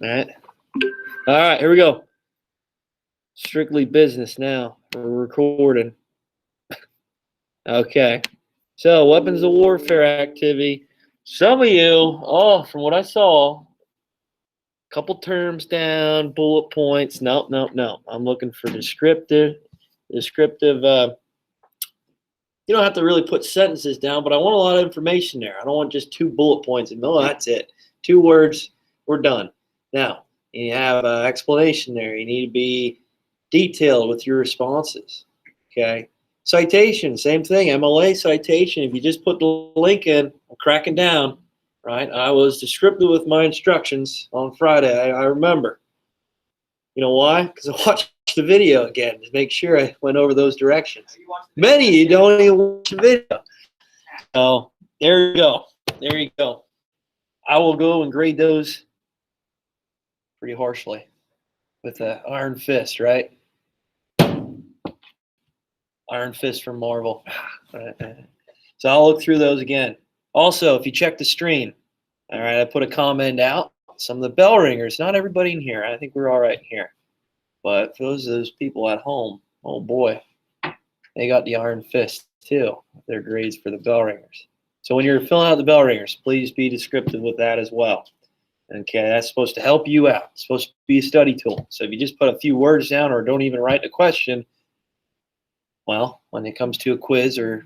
All right. All right, here we go. Strictly business now. We're recording. Okay. So, weapons of warfare activity. Some of you, from what I saw, couple terms down, bullet points. Nope, nope, nope. I'm looking for descriptive. You don't have to really put sentences down, but I want a lot of information there. I don't want just 2 bullet points and no, that's it. 2 words, we're done. Now, you have an explanation there. You need to be detailed with your responses. Okay. Citation, same thing. MLA citation. If you just put the link in, I'm cracking down. Right. I was descriptive with my instructions on Friday. I remember. You know why? Because I watched the video again to make sure I went over those directions. Many of you don't even watch the video. So there you go. There you go. I will go and grade those pretty harshly with an iron fist, right? Iron fist from Marvel. So I'll look through those again. Also, if you check the stream, all right, I put a comment out. Some of the bell ringers, not everybody in here. I think we're all right in here. But for those people at home, oh boy, they got the iron fist too. Their grades for the bell ringers. So when you're filling out the bell ringers, please be descriptive with that as well. Okay, that's supposed to help you out. It's supposed to be a study tool. So if you just put a few words down or don't even write the question, well, when it comes to a quiz or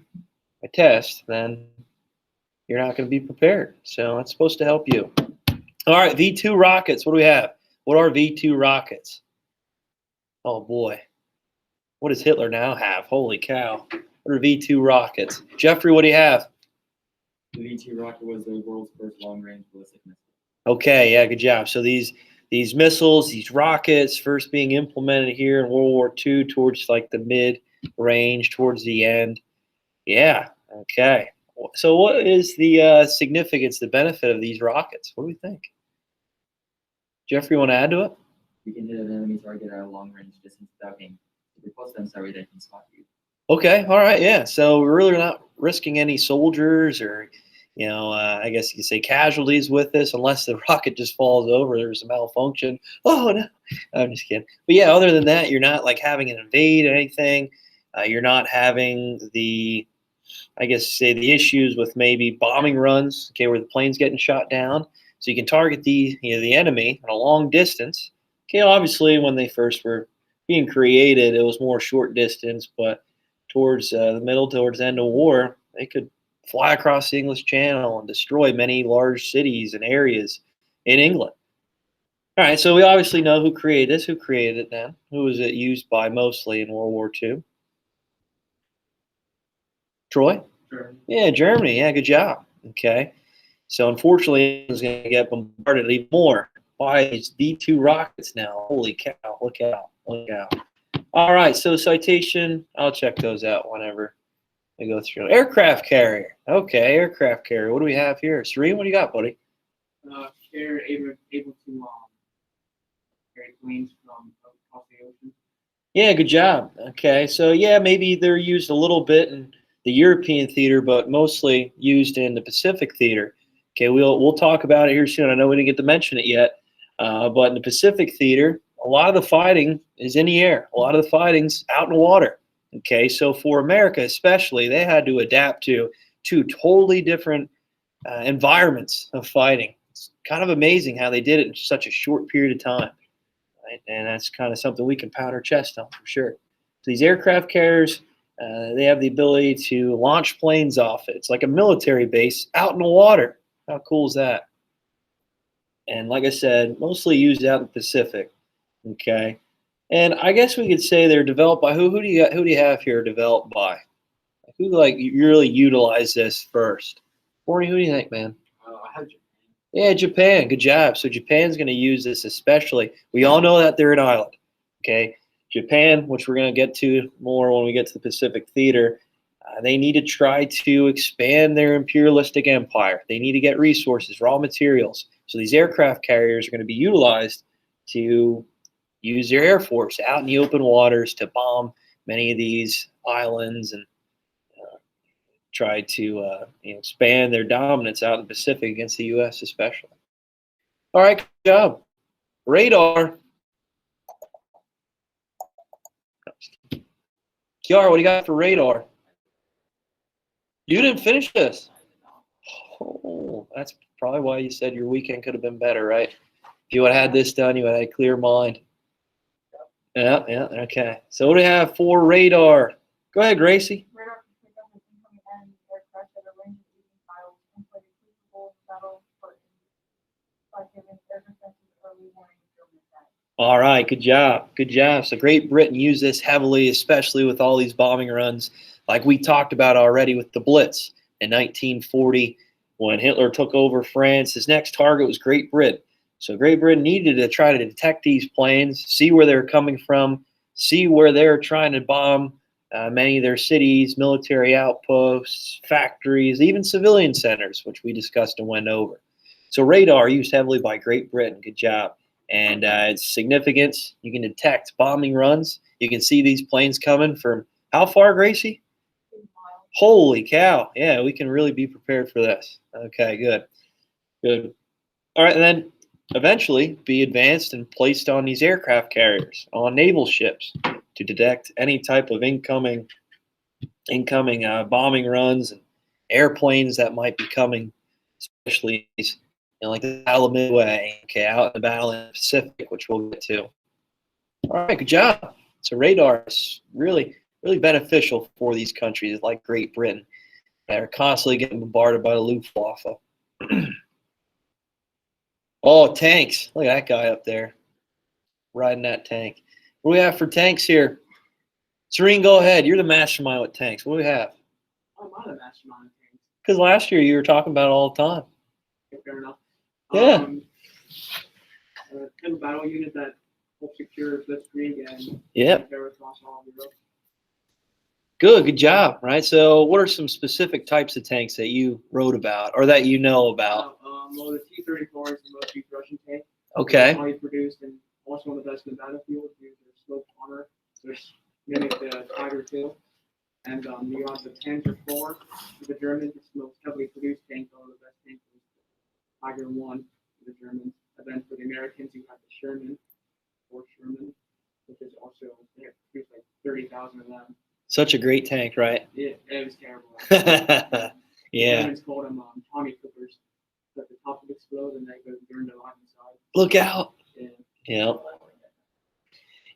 a test, then you're not going to be prepared. So it's supposed to help you. All right, V2 rockets. What do we have? What are V2 rockets? Oh boy. What does Hitler now have? Holy cow. What are V2 rockets? Jeffrey, what do you have? The V2 rocket was the world's first long-range ballistic missile. Okay, yeah, good job. So these missiles, these rockets, first being implemented here in World War II towards like the mid-range, towards the end. Yeah, okay. So what is the significance, the benefit of these rockets? What do we think? Jeffrey, you want to add to it? You can hit an enemy target at a long-range distance without being super close to them, so they can spot you. Okay, all right, yeah. So we're really not risking any soldiers or, I guess you could say casualties with this, unless the rocket just falls over, there's a malfunction. Oh, no, I'm just kidding. But yeah, other than that, you're not like having an invade or anything. You're not having the, I guess, say the issues with maybe bombing runs, okay, where the plane's getting shot down. So you can target the enemy at a long distance. Okay, obviously when they first were being created, it was more short distance, but towards the middle, towards the end of war, they could fly across the English Channel and destroy many large cities and areas in England. All right, so we obviously know who created this. Who created it then? Who was it used by mostly in World War II? Troy? Sure. Yeah, Germany. Yeah, good job. Okay. So unfortunately, it's going to get bombarded even more by these V2 rockets now. Holy cow. Look out. Look out. All right, so citation, I'll check those out whenever I go through. Aircraft carrier. Okay, aircraft carrier. What do we have here? Serene, what do you got, buddy? Carrier able to carry planes from across the ocean. Yeah, good job. Okay, so yeah, maybe they're used a little bit in the European theater, but mostly used in the Pacific theater. Okay, we'll talk about it here soon. I know we didn't get to mention it yet, but in the Pacific theater, a lot of the fighting is in the air. A lot of the fighting's out in the water. Okay, so for America especially, they had to adapt to 2 totally different environments of fighting. It's kind of amazing how they did it in such a short period of time. Right? And that's kind of something we can pound our chest on for sure. So these aircraft carriers, they have the ability to launch planes off it. It's like a military base out in the water. How cool is that? And like I said, mostly used out in the Pacific. Okay. And I guess we could say they're developed by who? Who do you have here developed by? Who like you really utilize this first? Corey, who do you think, man? I have Japan. Yeah, Japan. Good job. So Japan's going to use this especially. We all know that they're an island. Okay. Japan, which we're going to get to more when we get to the Pacific theater, they need to try to expand their imperialistic empire. They need to get resources, raw materials. So these aircraft carriers are going to be utilized to use their air force out in the open waters to bomb many of these islands and try to expand their dominance out in the Pacific against the U.S. especially. All right, good job. Radar. Kiara, what do you got for radar? You didn't finish this. Oh, that's probably why you said your weekend could have been better, right? If you would have had this done, you would have had a clear mind. Yeah, yeah, okay. So what do we have for radar? Go ahead, Gracie. Radar can pick up an incoming enemy aircraft at a range of 80 miles and play a crucible battle by giving air defenses early warning of German attack. All right, good job. Good job. So Great Britain used this heavily, especially with all these bombing runs, like we talked about already with the Blitz in 1940 when Hitler took over France. His next target was Great Britain. So Great Britain needed to try to detect these planes, see where they're coming from, see where they're trying to bomb many of their cities, military outposts, factories, even civilian centers, which we discussed and went over. So radar used heavily by Great Britain. Good job. And its significance, you can detect bombing runs. You can see these planes coming from how far, Gracie? 80 miles. Holy cow. Yeah, we can really be prepared for this. Okay, good. Good. All right, and then eventually be advanced and placed on these aircraft carriers, on naval ships, to detect any type of incoming bombing runs and airplanes that might be coming, especially like the Battle of Midway, okay, out in the Battle in the Pacific, which we'll get to. All right, good job. So radar is really, really beneficial for these countries like Great Britain that are constantly getting bombarded by the Luftwaffe. Oh, tanks. Look at that guy up there riding that tank. What do we have for tanks here? Serene, go ahead. You're the mastermind with tanks. What do we have? I'm not a mastermind things. Because last year you were talking about it all the time. Fair enough. Yeah. Kind of battle unit that will secure Blitzkrieg and Yep. bear across all of Europe. Good job. Right. So, what are some specific types of tanks that you wrote about or that you know about? Well, the T-34 is the most used Russian tank. Okay. It's highly produced and also one of the best in the battlefield due to their sloped armor, which mimic the Tiger II. And you have the Panzer IV for the Germans. It's the most heavily produced tank, one of the best tanks. Tiger I for the Germans. And then for the Americans, you have the Sherman, or Sherman, which is also, they have produced like 30,000 of them. Such a great tank, right? It was terrible. Yeah. The Germans called them Tommy Clippers. But the top would explode and they go burn the line inside. Look out. Yeah. Yeah.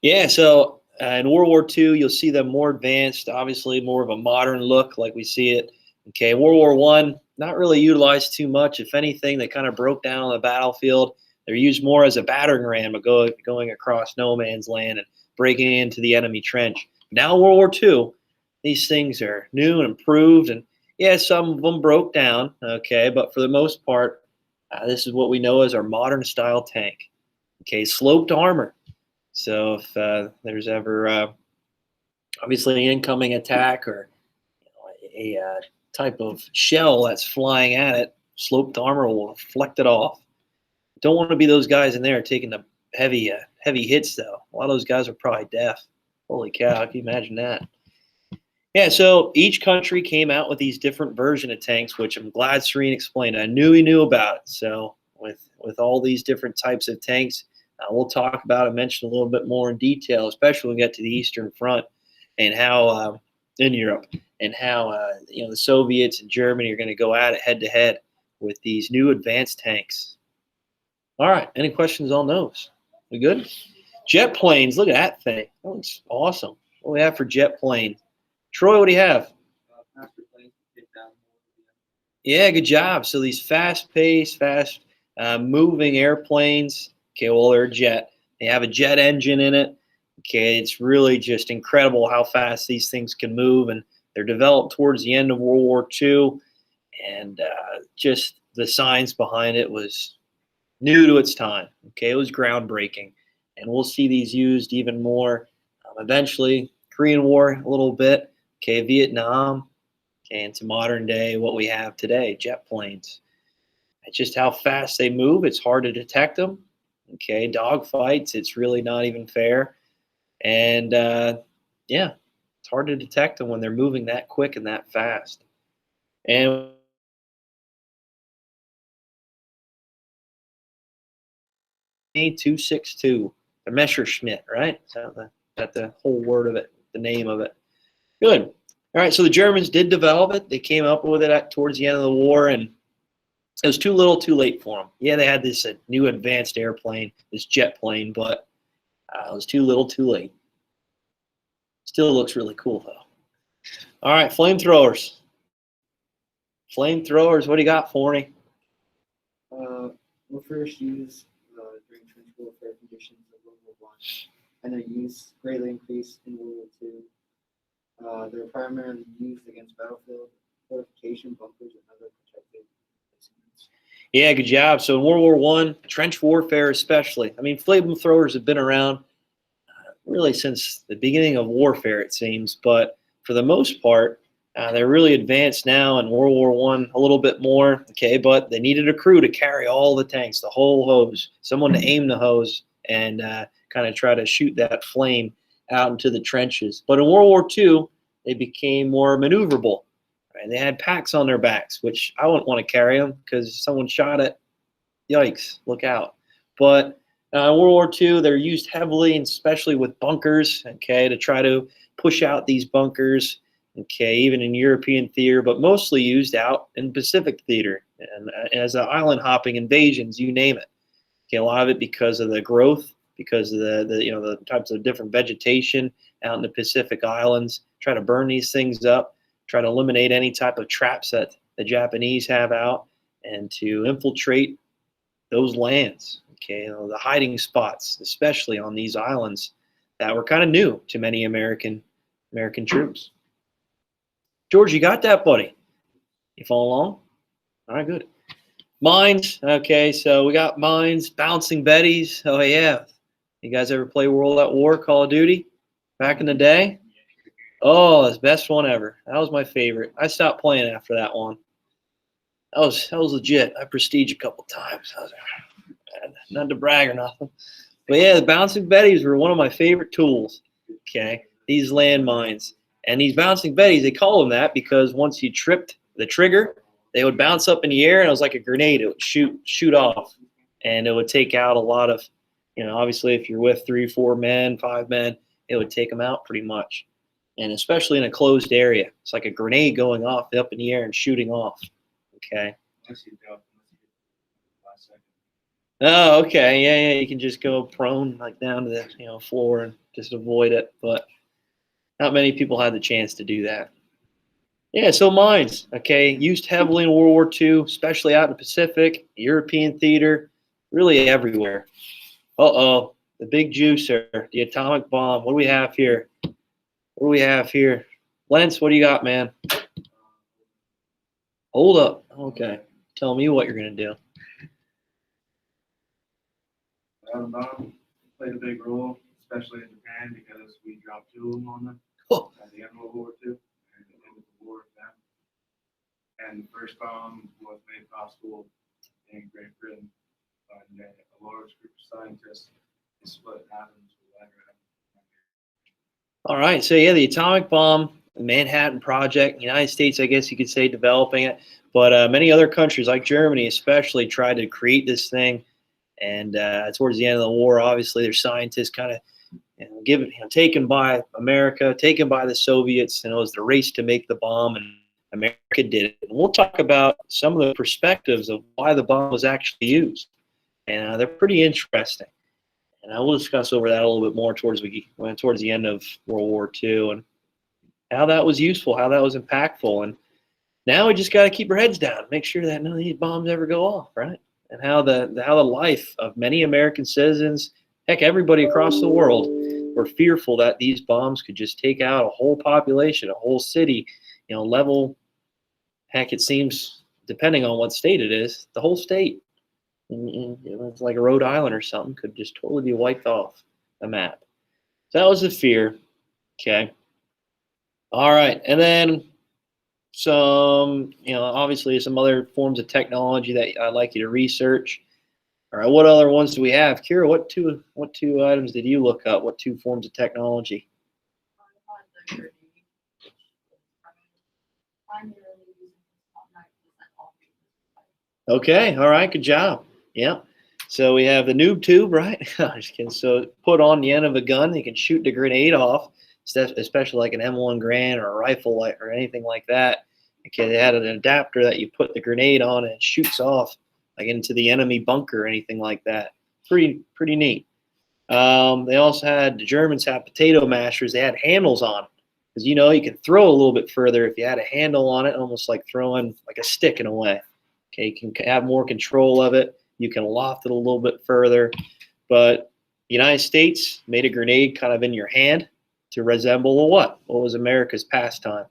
Yeah. So, in World War II, you'll see them more advanced, obviously more of a modern look like we see it. Okay. World War I, not really utilized too much. If anything, they kind of broke down on the battlefield. They're used more as a battering ram, but going across no man's land and breaking into the enemy trench. Now, World War II, these things are new and improved. And yeah, some of them broke down. Okay. But for the most part, this is what we know as our modern style tank. Okay. Sloped armor. So if there's ever obviously an incoming attack or a type of shell that's flying at it, sloped armor will reflect it off. Don't want to be those guys in there taking the heavy hits, though. A lot of those guys are probably deaf. Holy cow, can you imagine that? Yeah, so each country came out with these different version of tanks, which I'm glad Serene explained. I knew he knew about it. So with all these different types of tanks, we'll talk about it, mention a little bit more in detail, especially when we get to the Eastern Front and how in Europe and how the Soviets and Germany are going to go at it head to head with these new advanced tanks. All right, any questions on those? We good? Jet planes, look at that thing. That looks awesome. What do we have for jet plane? Troy, what do you have? Faster planes to take down more. Yeah, good job. So these fast-paced, moving airplanes, okay, well, they're a jet. They have a jet engine in it. Okay, it's really just incredible how fast these things can move, and they're developed towards the end of World War II, and just the science behind it was new to its time. Okay, it was groundbreaking, and we'll see these used even more eventually. Korean War a little bit. Okay, Vietnam. Okay, into modern day, what we have today, jet planes. It's just how fast they move. It's hard to detect them. Okay, dogfights, it's really not even fair. And yeah, it's hard to detect them when they're moving that quick and that fast. And 262. The Messerschmitt, right? So that the whole word of it, the name of it. Good. All right, so the Germans did develop it. They came up with it towards the end of the war, and it was too little, too late for them. Yeah, they had this new advanced airplane, this jet plane, but it was too little, too late. Still looks really cool, though. All right, flamethrowers. Flamethrowers, what do you got for me? Were first used during trench warfare conditions of World War I, and their use greatly increased in World War II. They were primarily used against battlefield fortification bunkers and other protected placements. Yeah, good job. So in World War I, trench warfare especially. I mean, flamethrowers have been around really since the beginning of warfare, it seems. But for the most part, they're really advanced now in World War I a little bit more. Okay, but they needed a crew to carry all the tanks, the whole hose, someone to aim the hose and kind of try to shoot that flame out into the trenches. But in World War II, they became more maneuverable. Right? They had packs on their backs, which I wouldn't want to carry them because if someone shot it, yikes, look out. But in World War II, they're used heavily, and especially with bunkers, okay, to try to push out these bunkers, okay, even in European theater, but mostly used out in Pacific theater and as island hopping invasions, you name it. Okay, a lot of it because of the growth, because of the types of different vegetation out in the Pacific Islands. Try to burn these things up, try to eliminate any type of traps that the Japanese have out, and to infiltrate those lands. Okay, the hiding spots, especially on these islands that were kind of new to many American troops. George, you got that, buddy? You follow along? All right, good. Mines. Okay, so we got mines, bouncing Bettys. Oh yeah, you guys ever play World at War, Call of Duty, back in the day? Oh, it's the best one ever. That was my favorite. I stopped playing after that one. That was legit. I prestige a couple times. Not to brag or nothing, but yeah, the bouncing Bettys were one of my favorite tools. Okay, these landmines and these bouncing Bettys, they call them that because once you tripped the trigger, they would bounce up in the air and it was like a grenade. It would shoot off, and it would take out a lot of, obviously if you're with 3, 4 men, 5 men, it would take them out pretty much, and especially in a closed area, it's like a grenade going off up in the air and shooting off. Okay. Oh, okay. Yeah. You can just go prone like down to the floor and just avoid it. But not many people had the chance to do that. Yeah, so mines, okay, used heavily in World War II, especially out in the Pacific, European theater, really everywhere. Uh-oh, the big juicer, the atomic bomb. What do we have here? Lance, what do you got, man? Hold up. Okay. Tell me what you're going to do. Atom bomb played a big role, especially in Japan, because we dropped 2 of them on them at the end of World War II and the end of the war with them. And the first bomb was made possible in Great Britain by a large group of scientists to split atoms with that. All right, so yeah, the atomic bomb, the Manhattan Project, the United States, I guess you could say, developing it, but many other countries like Germany especially tried to create this thing. And towards the end of the war, obviously, their scientists kind of taken by America, taken by the Soviets, and it was the race to make the bomb, and America did it. And we'll talk about some of the perspectives of why the bomb was actually used, and they're pretty interesting. And I will discuss over that a little bit more towards the end of World War II and how that was useful, how that was impactful. And now we just got to keep our heads down, make sure that none of these bombs ever go off, right? And how the life of many American citizens, heck, everybody across the world, were fearful that these bombs could just take out a whole population, a whole city, level. Heck, it seems, depending on what state it is, the whole state. It's like a Rhode Island or something could just totally be wiped off the map. So that was the fear. Okay. All right, and then some, obviously some other forms of technology that I'd like you to research. All right, what other ones do we have? Kira, what two items did you look up? What 2 forms of technology? Okay, all right, good job. Yeah. So we have the noob tube, right? Just kidding. So put on the end of a gun, you can shoot the grenade off, especially like an M1 Garand or a rifle or anything like that. Okay, they had an adapter that you put the grenade on and it shoots off like into the enemy bunker or anything like that. Pretty neat. They also had the Germans have potato mashers. They had handles on because you can throw a little bit further if you had a handle on it, almost like throwing like a stick in a way. Okay, you can have more control of it. You can loft it a little bit further. But the United States made a grenade kind of in your hand to resemble a what? What was America's pastime?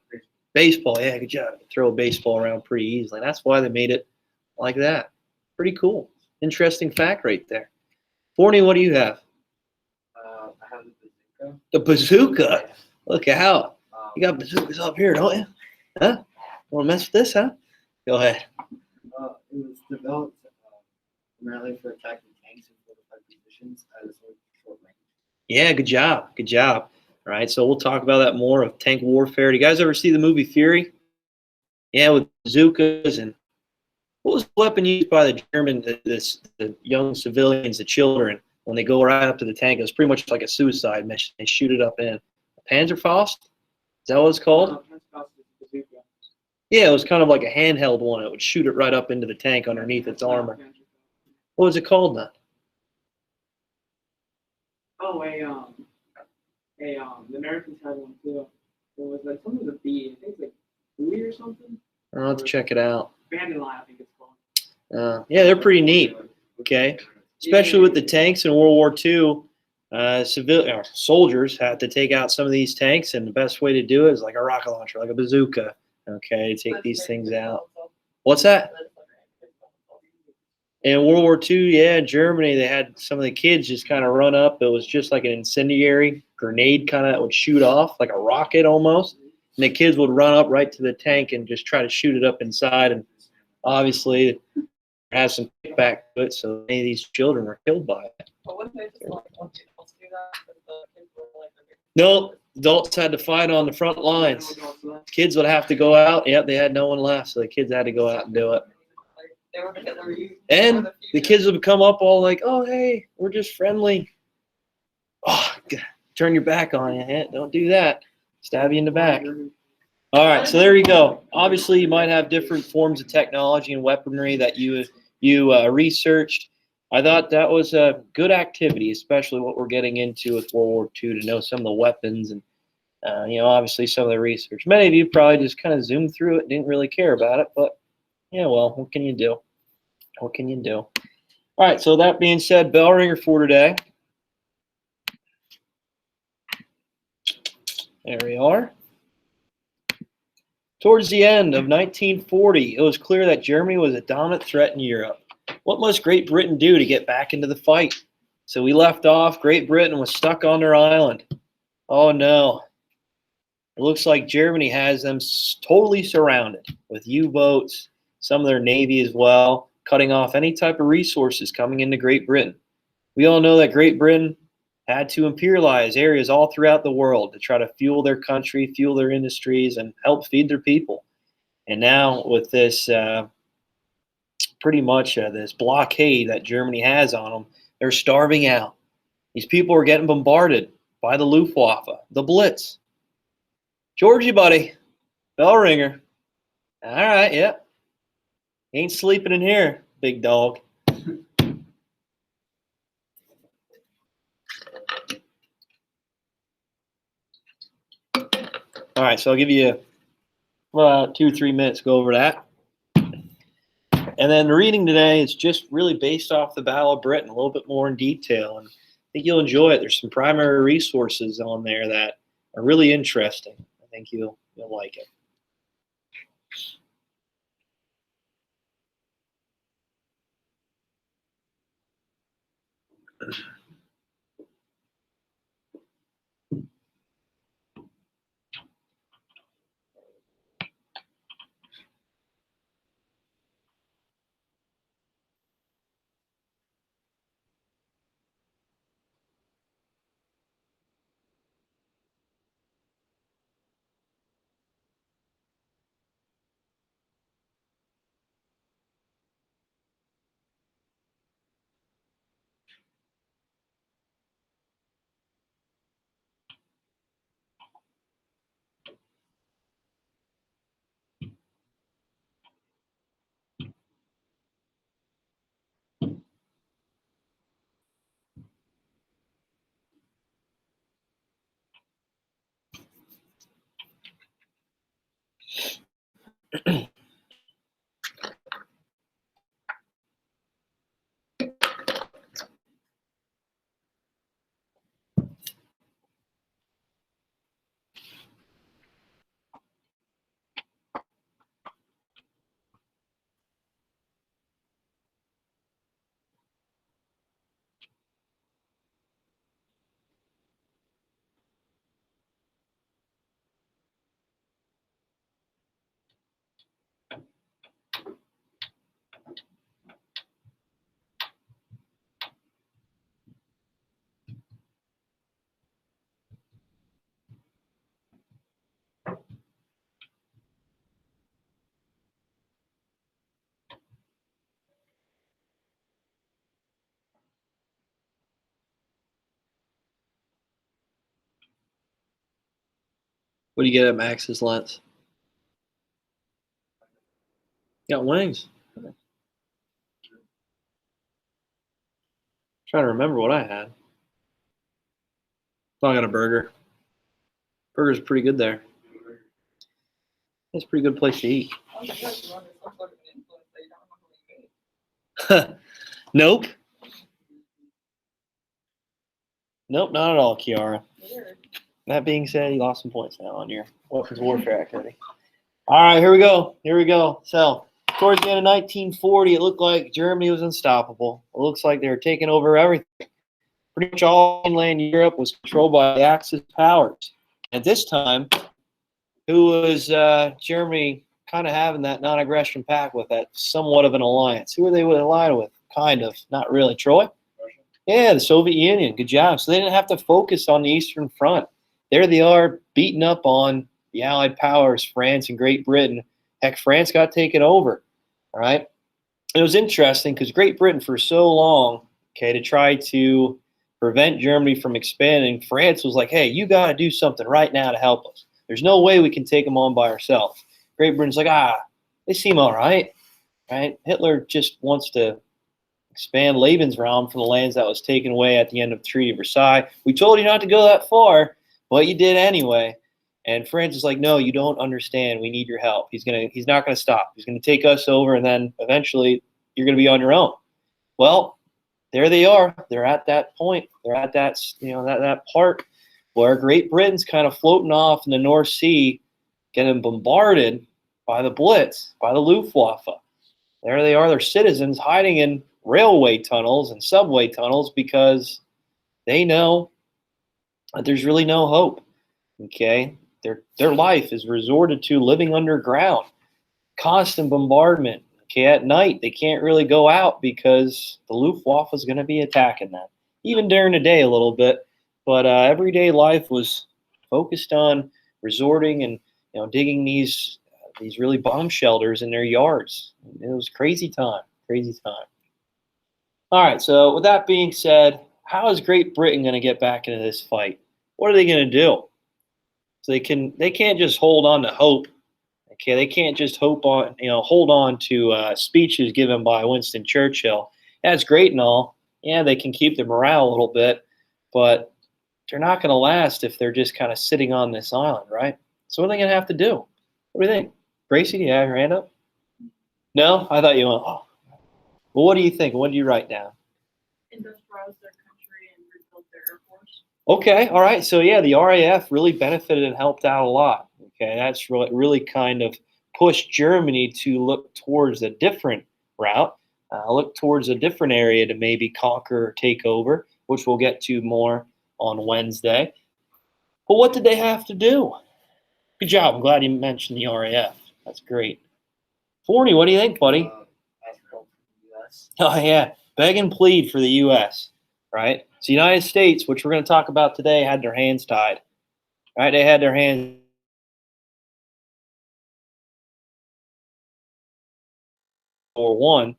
Baseball. Yeah, good job. Throw a baseball around pretty easily. And that's why they made it like that. Pretty cool. Interesting fact right there. Forney, what do you have? I have the bazooka. The bazooka. Look out. Um, You got bazookas up here, don't you? Huh? Want to mess with this, huh? Go ahead. it was developed primarily for attacking tanks and fortified positions as a short range. Yeah, good job. Good job. All right, so we'll talk about that more of tank warfare. Do you guys ever see the movie Fury? Yeah, with bazookas and what was the weapon used by the German, the young civilians, the children, when they go right up to the tank? It was pretty much like a suicide mission. They shoot it up in. Panzerfaust? Is that what it's called? Yeah, it was kind of like a handheld one. It would shoot it right up into the tank underneath its armor. What was it called then? Oh, the Americans had one too. It was like something with a B. I think it's like Louis or something. I'll have to check it out. Bandit Line, I think it's called. Yeah, they're pretty neat. Okay, especially with the tanks in World War II. Soldiers had to take out some of these tanks, and the best way to do it is like a rocket launcher, like a bazooka. Okay, to take these things out. What's that? In World War II, yeah, in Germany, they had some of the kids just kind of run up. It was just like an incendiary grenade kind of that would shoot off, like a rocket almost. And the kids would run up right to the tank and just try to shoot it up inside. And obviously, it has some kickback to it, so many of these children were killed by it. But wouldn't they just like want to do that? Because the kids were like, No, adults had to fight on the front lines. Kids would have to go out. Yep, they had no one left, so the kids had to go out and do it. they were the Hitler Youth. And the kids would come up all like, "Oh, hey, we're just friendly." Oh, turn your back on you. Don't do that. Stab you in the back. All right, so there you go. Obviously, you might have different forms of technology and weaponry that you researched. I thought that was a good activity, especially what we're getting into with World War II, to know some of the weapons and obviously some of the research. Many of you probably just kind of zoomed through it, didn't really care about it, but yeah, well, what can you do? What can you do? All right, so that being said, bell ringer for today. There we are. Towards the end of 1940, it was clear that Germany was a dominant threat in Europe. What must Great Britain do to get back into the fight? So we left off. Great Britain was stuck on their island. Oh no. It looks like Germany has them totally surrounded with U-boats, some of their navy as well, cutting off any type of resources coming into Great Britain. We all know that Great Britain had to imperialize areas all throughout the world to try to fuel their country, fuel their industries, and help feed their people. And now with this pretty much this blockade that Germany has on them, they're starving out. These people are getting bombarded by the Luftwaffe, the Blitz. Georgie, buddy, bell ringer. All right, yeah. Ain't sleeping in here, big dog. All right, so I'll give you 2 or 3 minutes to go over that. And then the reading today is just really based off the Battle of Britain, a little bit more in detail. And I think you'll enjoy it. There's some primary resources on there that are really interesting. I think you'll like it. What do you get at Max's lens? Got wings. Trying to remember what I had. Oh, I got a burger. Burger's pretty good there. It's a pretty good place to eat. I was like, you guys are under some sort of an influence that you don't remember what you ate. Nope. Nope, not at all, Kiara. Weird. That being said, you lost some points now on your weapons warfare activity. All right, here we go. Here we go. So, towards the end of 1940, it looked like Germany was unstoppable. It looks like they were taking over everything. Pretty much all mainland Europe was controlled by the Axis powers. At this time, who was Germany kind of having that non-aggression pact with, that somewhat of an alliance? Who were they allied with? Kind of. Not really. Troy? Yeah, the Soviet Union. Good job. So they didn't have to focus on the Eastern Front. There they are, beating up on the Allied powers, France and Great Britain. Heck, France got taken over. All right. It was interesting because Great Britain, for so long, okay, to try to prevent Germany from expanding, France was like, hey, you got to do something right now to help us. There's no way we can take them on by ourselves. Great Britain's like, they seem all right. Right? Hitler just wants to expand Lebensraum from the lands that was taken away at the end of the Treaty of Versailles. We told you not to go that far, but you did anyway. And France is like, no, you don't understand. We need your help. He's not gonna stop. He's gonna take us over, and then eventually you're gonna be on your own. Well, there they are. They're at that point. They're at that, that part where Great Britain's kind of floating off in the North Sea, getting bombarded by the Blitz, by the Luftwaffe. There they are, their citizens hiding in railway tunnels and subway tunnels because they know that there's really no hope. Okay, their life is resorted to living underground, constant bombardment. Okay, at night they can't really go out because the Luftwaffe is going to be attacking them. Even during the day a little bit, but everyday life was focused on resorting and digging these really bomb shelters in their yards. It was crazy time, crazy time. All right, so with that being said, how is Great Britain going to get back into this fight? What are they going to do? So they can't just hold on to hope. Okay, they can't just hold on to speeches given by Winston Churchill. That's great and all. Yeah, they can keep their morale a little bit, but they're not going to last if they're just kind of sitting on this island, right? So what are they going to have to do? What do you think? Gracie, do you have your hand up? No? I thought you went, oh. Well, what do you think? What did you write down? Industrialize their country and rebuild their air force. Okay, all right. So, yeah, the RAF really benefited and helped out a lot. Okay, that's really kind of pushed Germany to look towards a different route, look towards a different area to maybe conquer or take over, which we'll get to more on Wednesday. But what did they have to do? Good job. I'm glad you mentioned the RAF. That's great. Forney, what do you think, buddy? Ask for help from the U.S. Oh, yeah. Beg and plead for the U.S., right? So the United States, which we're going to talk about today, had their hands tied, right? They had their hands War One.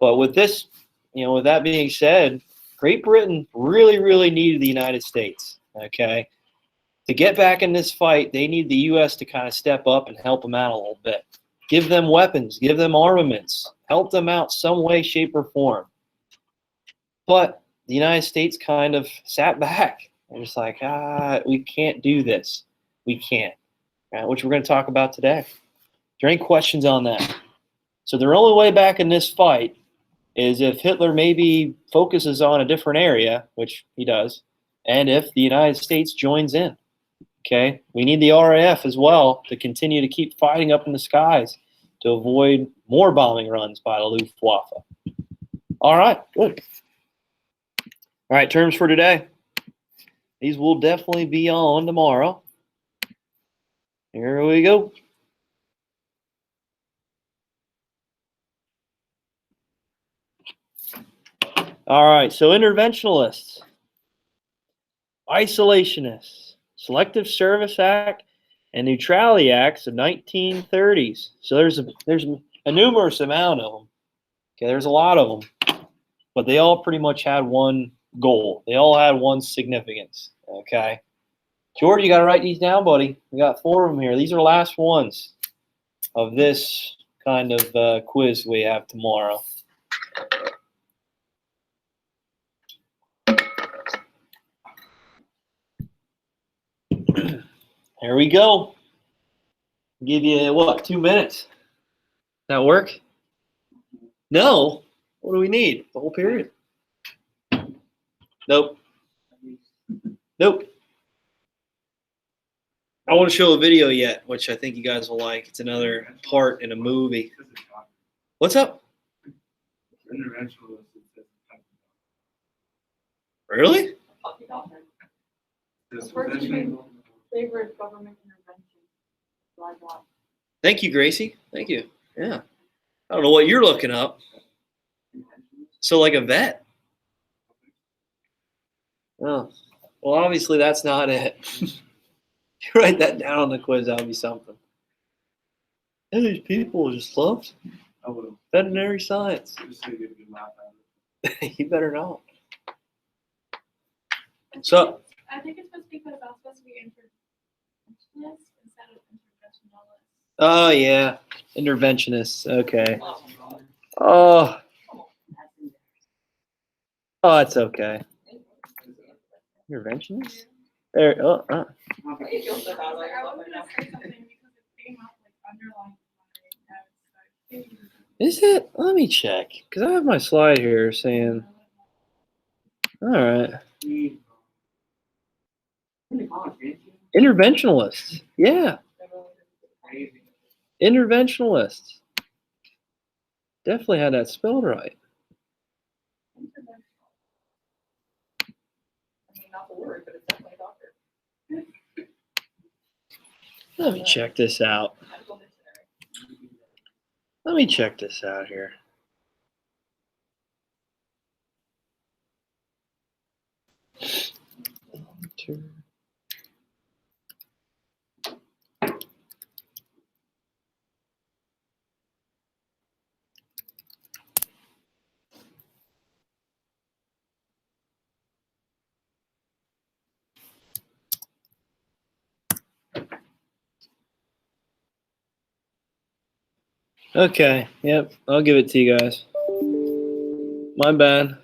But with this, with that being said, Great Britain really, really needed the United States, okay? To get back in this fight, they need the U.S. to kind of step up and help them out a little bit. Give them weapons, give them armaments, help them out some way, shape, or form. But the United States kind of sat back. They're just like, we can't do this. We can't, right? Which we're going to talk about today. Is there any questions on that? So their only way back in this fight is if Hitler maybe focuses on a different area, which he does, and if the United States joins in. Okay, we need the RAF as well to continue to keep fighting up in the skies to avoid more bombing runs by the Luftwaffe. All right, good. All right, terms for today. These will definitely be on tomorrow. Here we go. All right, so interventionalists, isolationists, Selective Service Act, and Neutrality Acts of 1930s. So there's a numerous amount of them. Okay, there's a lot of them, but they all pretty much had one goal. They all had one significance. Okay, George, you got to write these down, buddy. We got 4 of them here. These are the last ones of this kind of quiz we have tomorrow. Here we go. Give you, what, 2 minutes? That work? No. What do we need? The whole period? Nope. Nope. I want to show a video yet, which I think you guys will like. It's another part in a movie. What's up? Interventionalist. Really? Puppy doctor. This What's your position- favorite government intervention? Like what? Thank you, Gracie. Thank you. Yeah. I don't know what you're looking up. So like a vet? Oh. Well, obviously that's not it. You write that down on the quiz, that'll be something. And these people just love I will. veterinary science. Just so you get a good laugh out of it. You better not. So, I think it's supposed to be because I was supposed to be interventionist instead of interventionalist. oh yeah, interventionists. Okay. Oh, Oh, oh, that's okay. Interventionists? There. Oh, why do you feel so bad about I yourself was right gonna now? say something because it came out like underlined my notes. is it? Let me check, because I have my slide here saying. All right. Interventionalists. Yeah. Interventionalists. Definitely had that spelled right. I mean, not the word, but it's definitely a doctor. Let me check this out. Medical dictionary. Let me check this out here. Okay, yep, I'll give it to you guys. My bad.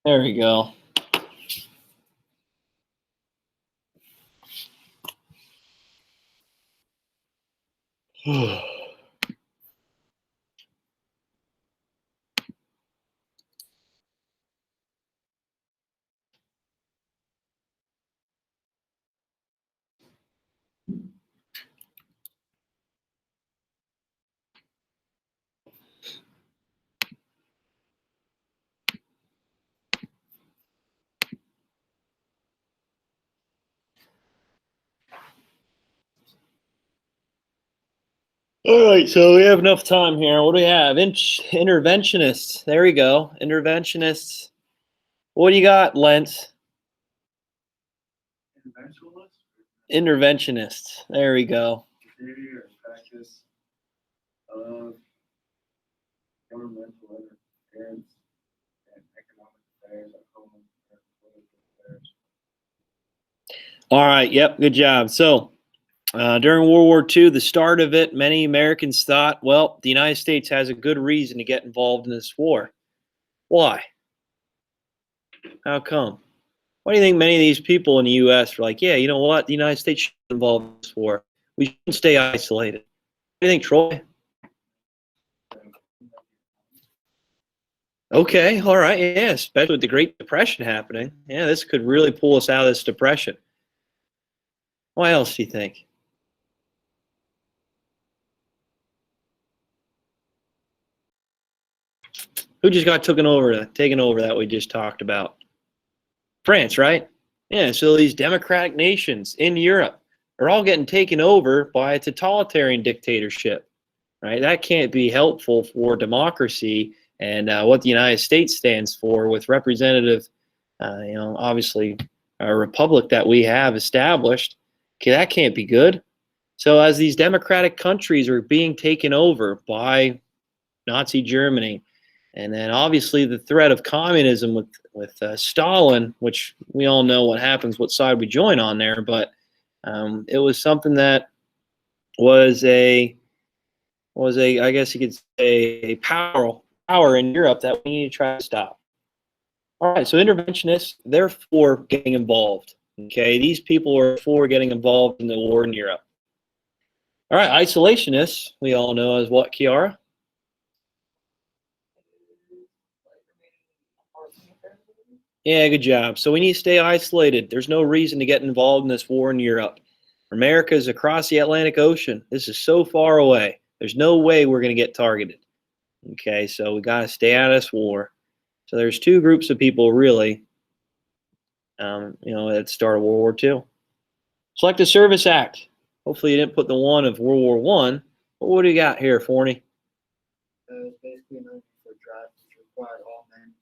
There we go. All right, so we have enough time here. What do we have? Interventionists. There we go. Interventionists. What do you got, Lentz? Interventionalist. Interventionists. There we go. Theory or practice of governmental interference and economic affairs at home and political affairs. All right, yep, good job. So during World War II, the start of it, many Americans thought, well, the United States has a good reason to get involved in this war. Why? How come? Why do you think many of these people in the U.S. were like, yeah, you know what? The United States should be involved in this war. We shouldn't stay isolated. What do you think, Troy? Okay, all right, yeah, especially with the Great Depression happening. Yeah, this could really pull us out of this depression. Why else do you think? Who just got taken over that we just talked about? France, right? Yeah, so these democratic nations in Europe are all getting taken over by a totalitarian dictatorship, right? That can't be helpful for democracy and what the United States stands for with representative, obviously a republic that we have established. Okay, that can't be good. So as these democratic countries are being taken over by Nazi Germany, and then obviously the threat of communism with Stalin, which we all know what happens, what side we join on there, but it was something that was I guess you could say, a power in Europe that we need to try to stop. All right, so interventionists, they're for getting involved. Okay, these people are for getting involved in the war in Europe. All right, isolationists, we all know as what, Kiara? Yeah, good job. So we need to stay isolated. There's no reason to get involved in this war in Europe. America is across the Atlantic Ocean. This is so far away. There's no way we're going to get targeted. Okay, so we got to stay out of this war. So there's two groups of people really, at the start of World War II. Selective Service Act. Hopefully you didn't put the one of World War I. But what do you got here, Forney? It's basically known for draft, which required all men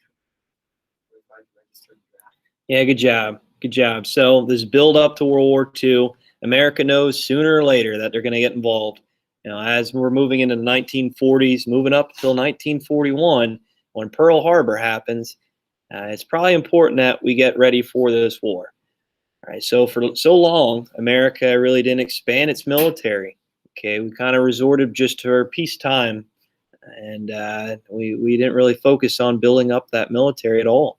to register draft. Yeah, good job. Good job. So this build up to World War II, America knows sooner or later that they're going to get involved. As we're moving into the 1940s, moving up until 1941, when Pearl Harbor happens, it's probably important that we get ready for this war. All right, so for so long, America really didn't expand its military. Okay, we kind of resorted just to our peacetime, and we didn't really focus on building up that military at all.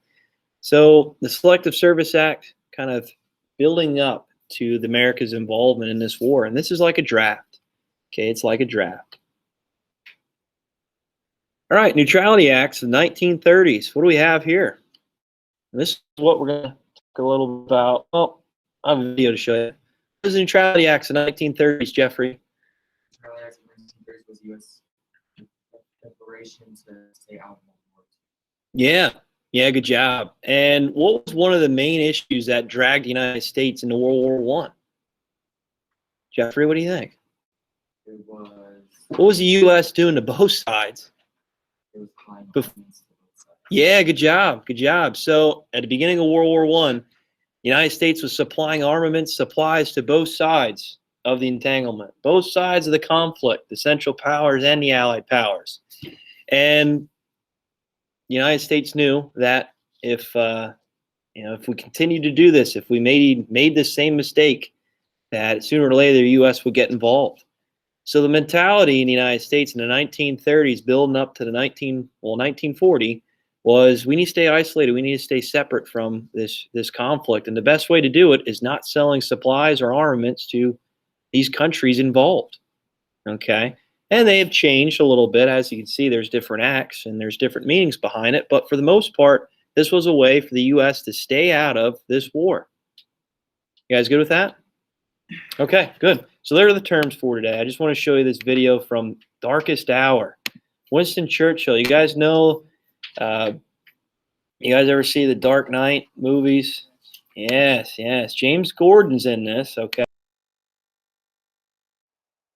So the Selective Service Act kind of building up to the America's involvement in this war, and this is like a draft. Okay, it's like a draft. All right, Neutrality Acts of the 1930s. What do we have here? And this is what we're going to talk a little bit about. Oh, I have a video to show you. What is the Neutrality Acts of the 1930s, Jeffrey? Neutrality Acts of 1930 was U.S. declaration to stay out of World War II. Yeah, good job. And what was one of the main issues that dragged the United States into World War I? Jeffrey, what do you think? It was. What was the U.S. doing to both sides? It was applying Bef- armaments to both sides. Yeah, good job. Good job. So at the beginning of World War I, the United States was supplying armament supplies to both sides of the entanglement, both sides of the conflict, the Central Powers and the Allied powers. And the United States knew that if we continued to do this, if we made this same mistake, that sooner or later the U.S. would get involved. So the mentality in the United States in the 1930s, building up to the 1940, was we need to stay isolated. We need to stay separate from this conflict. And the best way to do it is not selling supplies or armaments to these countries involved. Okay? And they have changed a little bit. As you can see, there's different acts and there's different meanings behind it. But for the most part, this was a way for the U.S. to stay out of this war. You guys good with that? Okay, good. So there are the terms for today. I just want to show you this video from Darkest Hour. Winston Churchill. You guys know, you guys ever see the Dark Knight movies? Yes. James Gordon's in this, okay?